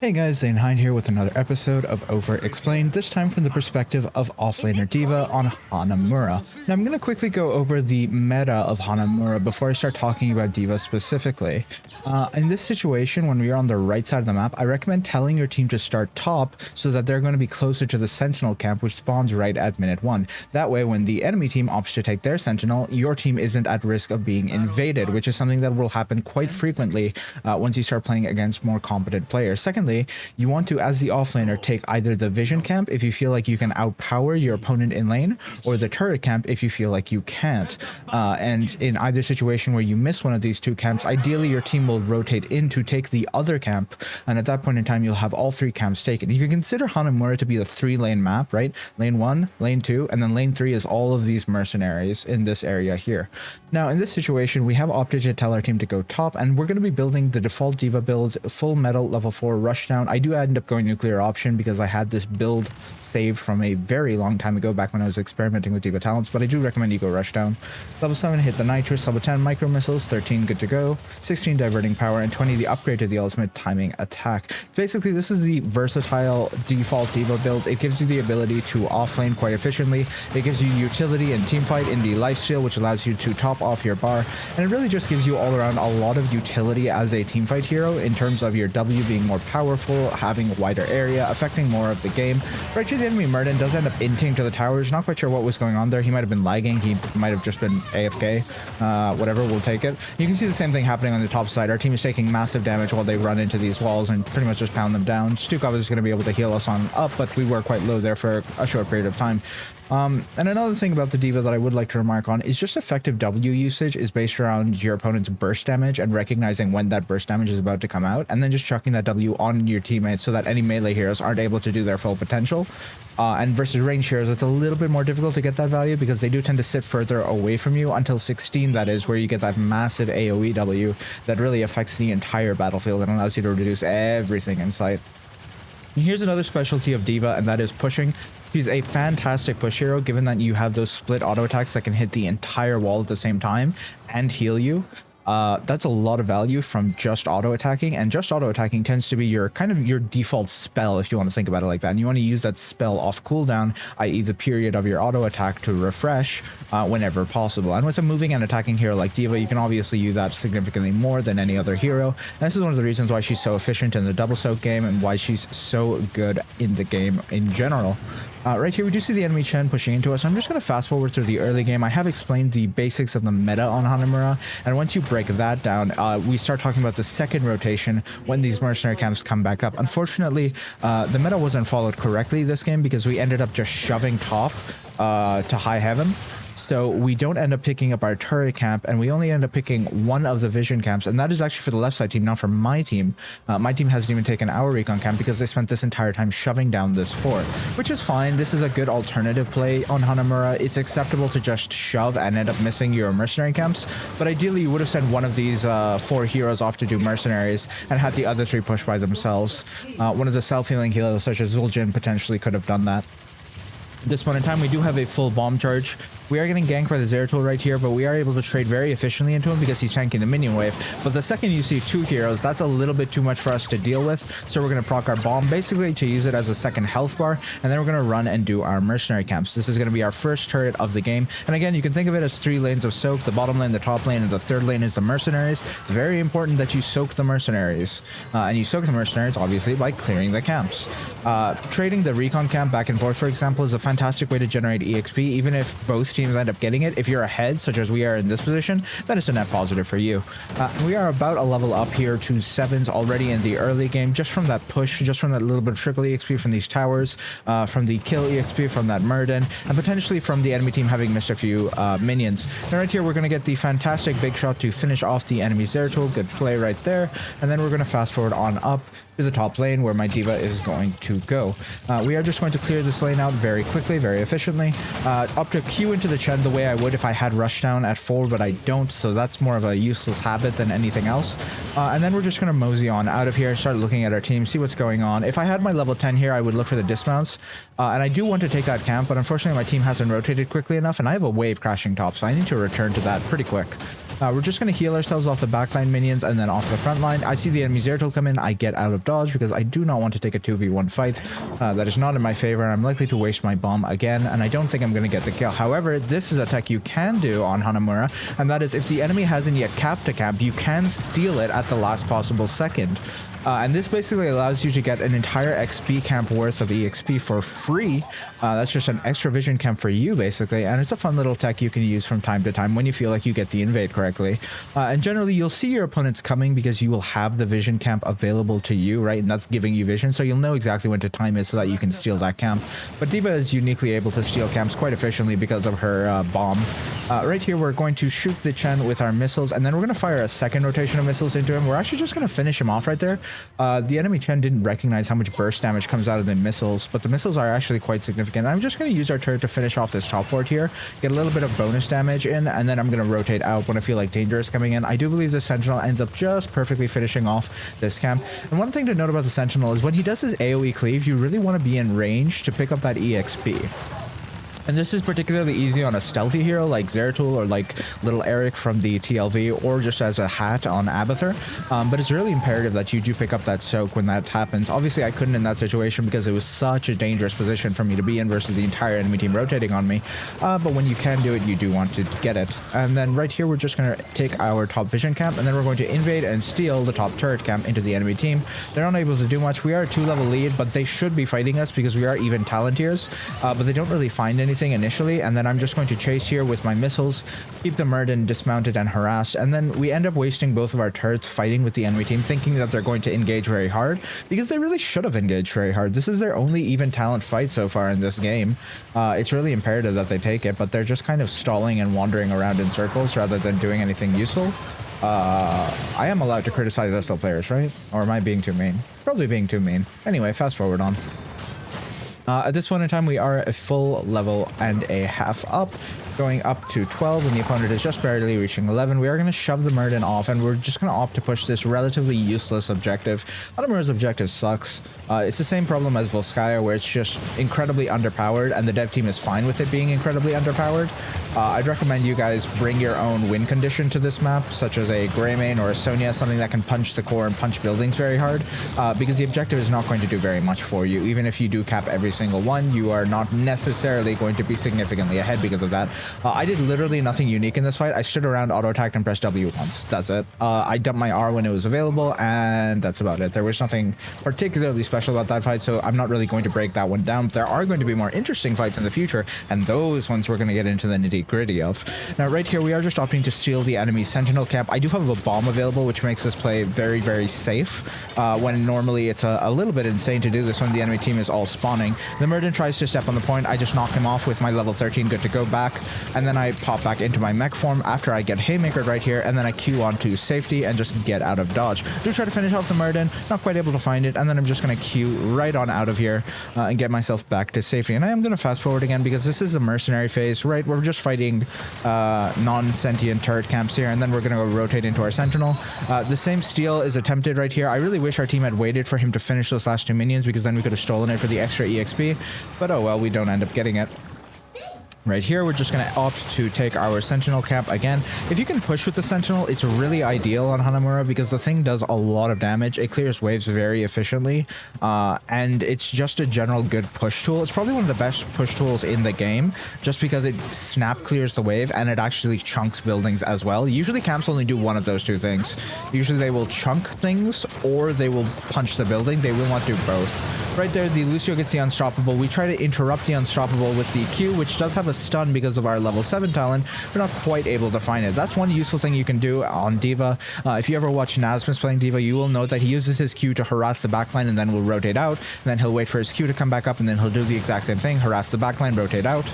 Hey guys, Zane Hind here with another episode of Over Explained, this time from the perspective of offlaner D.Va on Hanamura. Now I'm going to quickly go over the meta of Hanamura before I start talking about D.Va specifically. In this situation, when we are on the right side of the map, I recommend telling your team to start top so that they're going to be closer to the Sentinel camp, which spawns right at minute 1. That way, when the enemy team opts to take their Sentinel, your team isn't at risk of being invaded, which is something that will happen quite frequently once you start playing against more competent players. Secondly, you want to, as the offlaner, take either the vision camp if you feel like you can outpower your opponent in lane, or the turret camp if you feel like you can't. And in either situation where you miss one of these two camps, ideally your team will rotate in to take the other camp, and at that point in time you'll have all three camps taken. You can consider Hanamura to be a 3-lane map, right? Lane 1, lane 2, and then lane 3 is all of these mercenaries in this area here. Now in this situation we have opted to tell our team to go top, and we're going to be building the default D.Va build, full metal level 4 rushdown. I do end up going nuclear option because I had this build saved from a very long time ago, back when I was experimenting with D.Va talents, but I do recommend you go rushdown. Level 7 hit the nitrous, level 10 micro missiles, 13 good to go, 16 diverting power, and 20 the upgrade to the ultimate timing attack. Basically this is the versatile default D.Va build. It gives you the ability to offlane quite efficiently. It gives you utility and teamfight in the lifesteal, which allows you to top off your bar, and it really just gives you all around a lot of utility as a teamfight hero in terms of your W being more powerful, having a wider area, affecting more of the game. Right here, the enemy Murden does end up inting to the towers. Not quite sure what was going on there. He might have been lagging. He might have just been AFK. Whatever, we'll take it. You can see the same thing happening on the top side. Our team is taking massive damage while they run into these walls and pretty much just pound them down. Stukov is going to be able to heal us on up, but we were quite low there for a short period of time. And another thing about the D.Va that I would like to remark on is just effective W usage is based around your opponent's burst damage and recognizing when that burst damage is about to come out, and then just chucking that W on your teammates so that any melee heroes aren't able to do their full potential. And versus range heroes, it's a little bit more difficult to get that value because they do tend to sit further away from you until 16, that is, where you get that massive AoE W that really affects the entire battlefield and allows you to reduce everything in sight. And here's another specialty of D.Va, and that is pushing. She's a fantastic push hero, given that you have those split auto attacks that can hit the entire wall at the same time and heal you. That's a lot of value from just auto attacking, and just auto attacking tends to be your kind of your default spell, if you want to think about it like that. And you want to use that spell off cooldown, i.e. the period of your auto attack, to refresh whenever possible. And with a moving and attacking hero like D.Va, you can obviously use that significantly more than any other hero. And this is one of the reasons why she's so efficient in the double soak game and why she's so good in the game in general. Right here we do see the enemy Chen pushing into us. I'm just going to fast forward through the early game. I have explained the basics of the meta on Hanamura, and once you break that down, we start talking about the second rotation when these mercenary camps come back up. Unfortunately, the meta wasn't followed correctly this game because we ended up just shoving top to high heaven. So we don't end up picking up our turret camp, and we only end up picking one of the vision camps, and that is actually for the left side team, not for my team. My team hasn't even taken our recon camp because they spent this entire time shoving down this fort, which is fine. This is a good alternative play on Hanamura. It's acceptable to just shove and end up missing your mercenary camps, but ideally you would have sent one of these 4 heroes off to do mercenaries and had the other 3 push by themselves. One of the self-healing healers such as Zul'jin potentially could have done that. At this point in time, we do have a full bomb charge. We are getting ganked by the Zeratul right here, but we are able to trade very efficiently into him because he's tanking the minion wave. But the second you see 2 heroes, that's a little bit too much for us to deal with. So we're going to proc our bomb basically to use it as a second health bar, and then we're going to run and do our mercenary camps. This is going to be our first turret of the game. And again, you can think of it as 3 lanes of soak: the bottom lane, the top lane, and the third lane is the mercenaries. It's very important that you soak the mercenaries. And you soak the mercenaries, obviously, by clearing the camps. Trading the recon camp back and forth, for example, is a fantastic way to generate EXP, even if both teams end up getting it. If you're ahead, such as we are in this position, that is a net positive for you. We are about a level up here to 7s already in the early game, just from that push, just from that little bit of trickle EXP from these towers, from the kill EXP from that Murden, and potentially from the enemy team having missed a few minions. Now right here, we're going to get the fantastic big shot to finish off the enemy Zeratul. Good play right there. And then we're going to fast forward on up to the top lane where my D.Va is going to go. We are just going to clear this lane out very quickly, very efficiently. Up to Q into the Chen the way I would if I had rushdown at 4, but I don't, so that's more of a useless habit than anything else. And then we're just going to mosey on out of here, start looking at our team, see what's going on. If I had my level 10 here, I would look for the dismounts, and I do want to take that camp, but unfortunately my team hasn't rotated quickly enough, and I have a wave crashing top, so I need to return to that pretty quick. We're just going to heal ourselves off the backline minions and then off the front line. I see the enemy Zeratul come in. I get out of dodge because I do not want to take a 2v1 fight. That is not in my favor. I'm likely to waste my bomb again, and I don't think I'm going to get the kill. However, this is a tech you can do on Hanamura, and that is if the enemy hasn't yet capped a camp, you can steal it at the last possible second. And this basically allows you to get an entire XP camp worth of EXP for free. That's just an extra vision camp for you, basically. And it's a fun little tech you can use from time to time when you feel like you get the invade correctly. And generally, you'll see your opponents coming because you will have the vision camp available to you, right? And that's giving you vision. So you'll know exactly when to time it so that you can steal that camp. But D.Va is uniquely able to steal camps quite efficiently because of her bomb. Right here, we're going to shoot the Chen with our missiles, and then we're going to fire a second rotation of missiles into him. We're actually just going to finish him off right there. The enemy Chen didn't recognize how much burst damage comes out of the missiles, but the missiles are actually quite significant. I'm just going to use our turret to finish off this top fort here, get a little bit of bonus damage in, and then I'm going to rotate out when I feel like danger is coming in. I do believe the Sentinel ends up just perfectly finishing off this camp. And one thing to note about the Sentinel is when he does his AoE cleave, you really want to be in range to pick up that EXP. And this is particularly easy on a stealthy hero like Zeratul or like Little Eric from the TLV, or just as a hat on Abathur. But it's really imperative that you do pick up that soak when that happens. Obviously, I couldn't in that situation because it was such a dangerous position for me to be in versus the entire enemy team rotating on me. But when you can do it, you do want to get it. And then right here, we're just going to take our top vision camp, and then we're going to invade and steal the top turret camp into the enemy team. They're not able to do much. We are a 2-level lead, but they should be fighting us because we are even talent tiers. But they don't really find anything initially, and then I'm just going to chase here with my missiles, keep the Murden dismounted and harassed, and then we end up wasting both of our turrets fighting with the enemy team, thinking that they're going to engage very hard, because they really should have engaged very hard. This is their only even talent fight so far in this game. It's really imperative that they take it, but they're just kind of stalling and wandering around in circles rather than doing anything useful. I am allowed to criticize SL players, right? Or am I being too mean? Probably being too mean. Anyway, fast forward on. At this point in time, we are a full level and a half up, going up to 12, and the opponent is just barely reaching 11. We are going to shove the Murden off, and we're just going to opt to push this relatively useless objective. Hanamura's objective sucks. It's the same problem as Volskaya, where it's just incredibly underpowered, and the dev team is fine with it being incredibly underpowered. I'd recommend you guys bring your own win condition to this map, such as a Greymane or a Sonya, something that can punch the core and punch buildings very hard, because the objective is not going to do very much for you. Even if you do cap every single one, you are not necessarily going to be significantly ahead because of that. I did literally nothing unique in this fight. I stood around, auto-attacked, and pressed W once. That's it. I dumped my R when it was available, and that's about it. There was nothing particularly special about that fight, so I'm not really going to break that one down. There are going to be more interesting fights in the future, and those ones we're going to get into the nitty-gritty of. Now, right here, we are just opting to steal the enemy Sentinel camp. I do have a bomb available, which makes this play very, very safe, when normally it's a little bit insane to do this when the enemy team is all spawning. The Murden tries to step on the point. I just knock him off with my level 13 good to go back, and then I pop back into my mech form after I get Haymaker right here, and then I Q onto safety and just get out of dodge. Do try to finish off the Murden, not quite able to find it, and then I'm just going to Q right on out of here and get myself back to safety. And I am going to fast forward again because this is a mercenary phase, right? We're just fighting non-sentient turret camps here, and then we're going to go rotate into our Sentinel. The same steal is attempted right here. I really wish our team had waited for him to finish those last two minions, because then we could have stolen it for the extra EXP, but oh well, we don't end up getting it. Right here, we're just going to opt to take our Sentinel camp again. If you can push with the Sentinel, it's really ideal on Hanamura because the thing does a lot of damage. It clears waves very efficiently, and it's just a general good push tool. It's probably one of the best push tools in the game just because it snap clears the wave and it actually chunks buildings as well. Usually camps only do one of those two things. Usually they will chunk things or they will punch the building. They will not do both. Right there, the Lucio gets the Unstoppable. We try to interrupt the Unstoppable with the Q, which does have a stun because of our level 7 talent. We're not quite able to find it. That's one useful thing you can do on D.Va. If you ever watch Nasmus playing D.Va, you will note that he uses his Q to harass the backline and then will rotate out, and then he'll wait for his Q to come back up, and then he'll do the exact same thing, harass the backline, rotate out.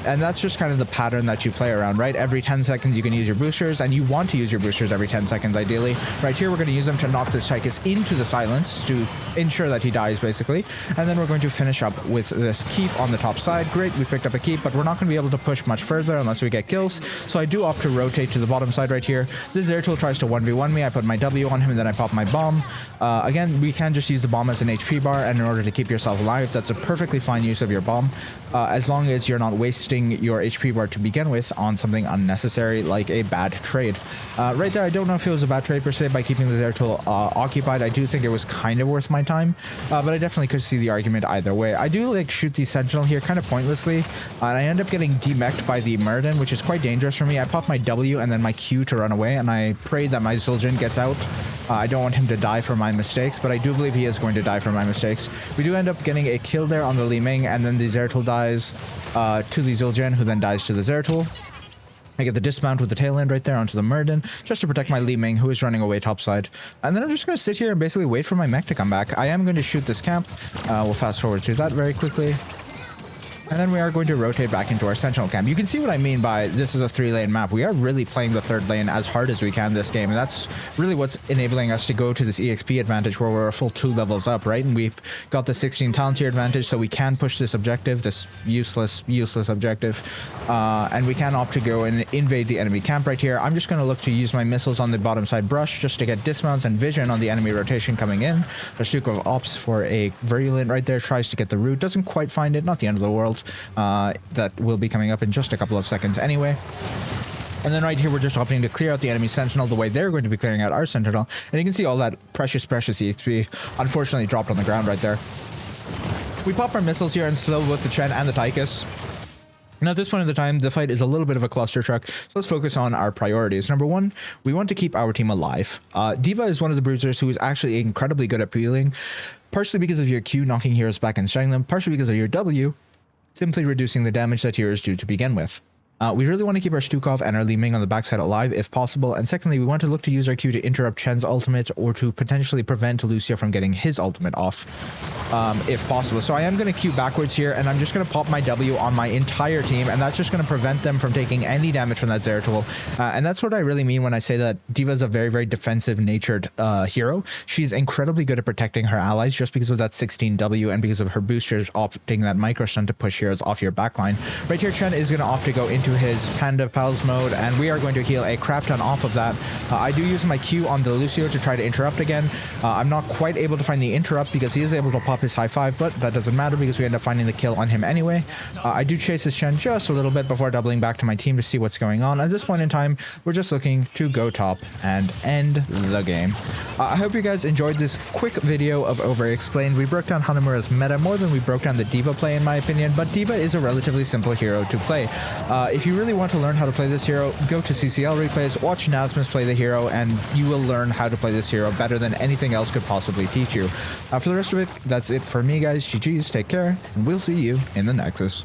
And that's just kind of the pattern that you play around, right? Every 10 seconds you can use your boosters, and you want to use your boosters every 10 seconds ideally. Right here, we're going to use them to knock this Tychus into the silence to ensure that he dies, basically. And then we're going to finish up with this keep on the top side. Great, we picked up a keep. deep, but we're not going to be able to push much further unless we get kills. So I do opt to rotate to the bottom side right here. This Zeratul tries to 1v1 me. I put my W on him and then I pop my bomb. Again, we can just use the bomb as an HP bar, and in order to keep yourself alive, that's a perfectly fine use of your bomb, as long as you're not wasting your HP bar to begin with on something unnecessary like a bad trade. Right there, I don't know if it was a bad trade per se by keeping the Zeratul occupied. I do think it was kind of worth my time, but I definitely could see the argument either way. I do like shoot the Sentinel here kind of pointlessly, and I end up getting demeched by the Muradin, which is quite dangerous for me. I pop my W and then my Q to run away, and I pray that my Zul'jin gets out. I don't want him to die for my mistakes, but I do believe he is going to die for my mistakes. We do end up getting a kill there on the Li Ming, and then the Zeratul dies to the Zul'jin, who then dies to the Zeratul. I get the dismount with the tail end right there onto the Muradin, just to protect my Li Ming, who is running away topside. And then I'm just going to sit here and basically wait for my mech to come back. I am going to shoot this camp. We'll fast forward to that very quickly. And then we are going to rotate back into our Sentinel camp. You can see what I mean by this is a 3-lane map. We are really playing the third lane as hard as we can this game. And that's really what's enabling us to go to this EXP advantage where we're a full 2 levels up, right? And we've got the 16 talent tier advantage, so we can push this objective, this useless objective. And we can opt to go and invade the enemy camp right here. I'm just going to look to use my missiles on the bottom side brush just to get dismounts and vision on the enemy rotation coming in. A Duke of Ops for a Virulent right there, tries to get the root, doesn't quite find it, not the end of the world. That will be coming up in just a couple of seconds anyway. And then right here, we're just opting to clear out the enemy Sentinel the way they're going to be clearing out our Sentinel. And you can see all that precious EXP unfortunately dropped on the ground right there. We pop our missiles here and slow both the Chen and the Tychus. Now, at this point in the time, the fight is a little bit of a cluster truck, so let's focus on our priorities. Number one, we want to keep our team alive. D.Va is one of the bruisers who is actually incredibly good at peeling, partially because of your Q knocking heroes back and stunning them, partially because of your W simply reducing the damage that heroes do to begin with. We really want to keep our Stukov and our Li Ming on the backside alive if possible, and secondly, we want to look to use our Q to interrupt Chen's ultimate or to potentially prevent Lucio from getting his ultimate off, if possible. So I am going to Q backwards here, and I'm just going to pop my W on my entire team, and that's just going to prevent them from taking any damage from that Zeratul. And that's what I really mean when I say that D.Va is a very, very defensive-natured hero. She's incredibly good at protecting her allies just because of that 16W and because of her boosters opting that micro stun to push heroes off your backline. Right here, Chen is going to opt to go into his Panda Pals mode, and we are going to heal a crap ton off of that. I do use my Q on the Lucio to try to interrupt again. I'm not quite able to find the interrupt because he is able to pop his high five, but that doesn't matter because we end up finding the kill on him anyway. I do chase this Chen just a little bit before doubling back to my team to see what's going on. At this point in time, we're just looking to go top and end the game. I hope you guys enjoyed this quick video of Over Explained. We broke down Hanamura's meta more than we broke down the D.Va play, in my opinion, but D.Va is a relatively simple hero to play. If you really want to learn how to play this hero, go to CCL replays, watch Nasmus play the hero, and you will learn how to play this hero better than anything else could possibly teach you. For the rest of it, that's it for me, guys. GG's, take care, and we'll see you in the Nexus.